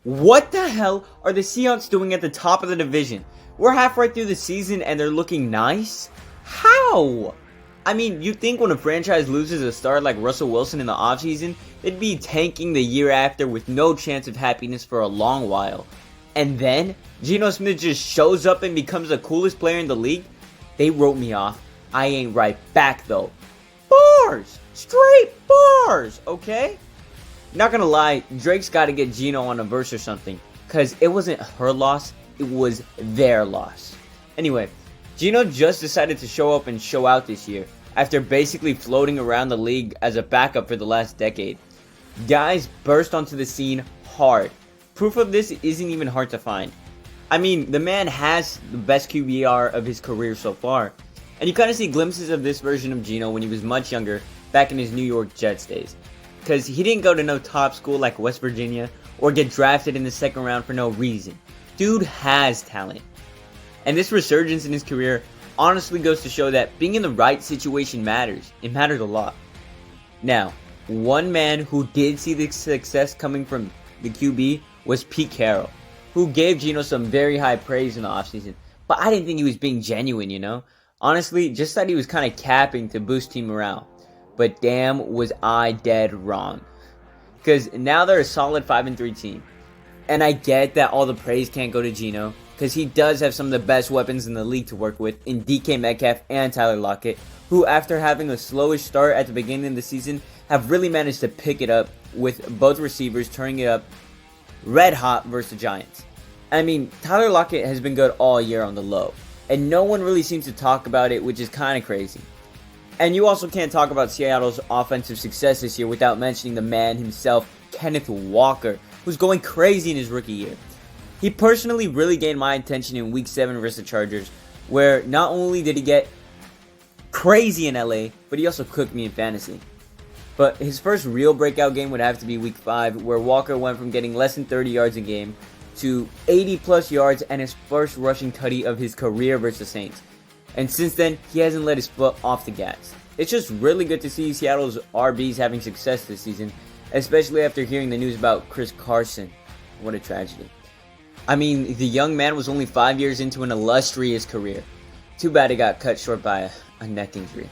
What the hell are the Seahawks doing at the top of the division? We're halfway through the season and they're looking nice? How? I mean, you'd think when a franchise loses a star like Russell Wilson in the offseason, they'd be tanking the year after with no chance of happiness for a long while. And then, Geno Smith just shows up and becomes the coolest player in the league? They wrote me off. I ain't right back though. Bars! Straight bars! Okay? Not gonna lie, Drake's gotta get Geno on a verse or something, cause it wasn't her loss, it was their loss. Anyway, Geno just decided to show up and show out this year, after basically floating around the league as a backup for the last decade. Guys burst onto the scene hard. Proof of this isn't even hard to find. I mean, the man has the best QBR of his career so far, and you kind of see glimpses of this version of Geno when he was much younger, back in his New York Jets days. Because he didn't go to no top school like West Virginia or get drafted in the second round for no reason. Dude has talent. And this resurgence in his career honestly goes to show that being in the right situation matters. It matters a lot. Now, one man who did see the success coming from the QB was Pete Carroll, who gave Geno some very high praise in the offseason. But I didn't think he was being genuine, you know? Honestly, just thought he was kind of capping to boost team morale. But damn, was I dead wrong. Because now they're a solid 5-3 team. And I get that all the praise can't go to Geno, because he does have some of the best weapons in the league to work with in DK Metcalf and Tyler Lockett, who after having a slowish start at the beginning of the season, have really managed to pick it up with both receivers turning it up red hot versus the Giants. I mean, Tyler Lockett has been good all year on the low, and no one really seems to talk about it, which is kind of crazy. And you also can't talk about Seattle's offensive success this year without mentioning the man himself, Kenneth Walker, who's going crazy in his rookie year. He personally really gained my attention in Week 7 versus the Chargers, where not only did he get crazy in LA, but he also cooked me in fantasy. But his first real breakout game would have to be Week 5, where Walker went from getting less than 30 yards a game to 80 plus yards and his first rushing tutty of his career versus the Saints. And since then, he hasn't let his foot off the gas. It's just really good to see Seattle's RBs having success this season, especially after hearing the news about Chris Carson. What a tragedy. I mean, the young man was only 5 years into an illustrious career. Too bad he got cut short by a neck injury.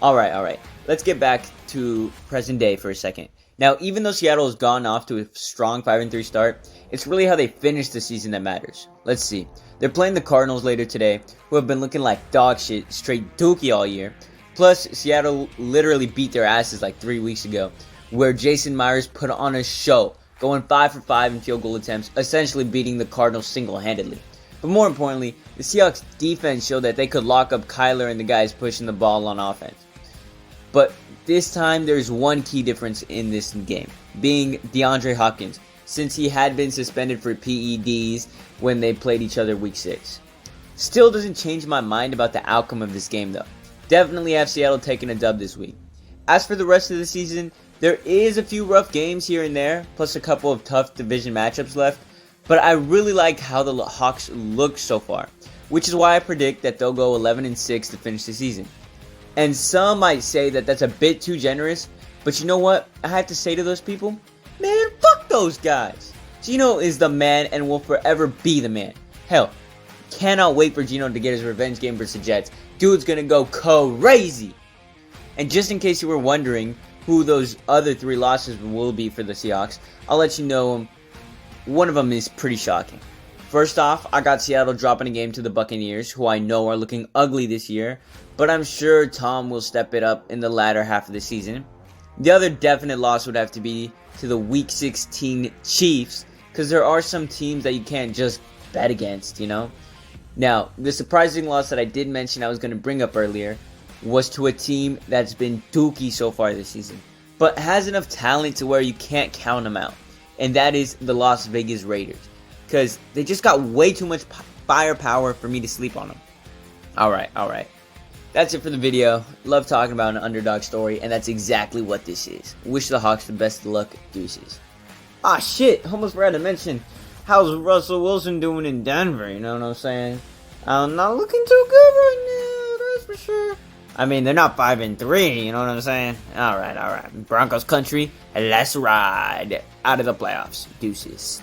Alright, let's get back to present day for a second. Now, even though Seattle has gone off to a strong 5-3 start, it's really how they finish the season that matters. Let's see. They're playing the Cardinals later today, who have been looking like dog shit, straight dookie all year. Plus, Seattle literally beat their asses like 3 weeks ago, where Jason Myers put on a show, going 5 for 5 in field goal attempts, essentially beating the Cardinals single-handedly. But more importantly, the Seahawks defense showed that they could lock up Kyler and the guys pushing the ball on offense. But this time, there's one key difference in this game, being DeAndre Hopkins, since he had been suspended for PEDs when they played each other Week 6. Still doesn't change my mind about the outcome of this game though. Definitely have Seattle taking a dub this week. As for the rest of the season, there is a few rough games here and there, plus a couple of tough division matchups left, but I really like how the Hawks look so far, which is why I predict that they'll go 11-6 to finish the season. And some might say that that's a bit too generous, but you know what I have to say to those people? Man, fuck those guys. Geno is the man and will forever be the man. Hell, cannot wait for Geno to get his revenge game versus the Jets. Dude's gonna go crazy. And just in case you were wondering who those other 3 losses will be for the Seahawks, I'll let you know one of them is pretty shocking. First off, I got Seattle dropping a game to the Buccaneers, who I know are looking ugly this year, but I'm sure Tom will step it up in the latter half of the season. The other definite loss would have to be to the Week 16 Chiefs, because there are some teams that you can't just bet against, you know? Now, the surprising loss that I did mention I was going to bring up earlier was to a team that's been dookie so far this season, but has enough talent to where you can't count them out, and that is the Las Vegas Raiders, because they just got way too much firepower for me to sleep on them. Alright. That's it for the video. Love talking about an underdog story, and that's exactly what this is. Wish the Hawks the best of luck. Deuces. Ah, shit. Almost forgot to mention, how's Russell Wilson doing in Denver? You know what I'm saying? Not looking too good right now, that's for sure. I mean, they're not 5-3, you know what I'm saying? Alright. Broncos country, let's ride. Out of the playoffs. Deuces.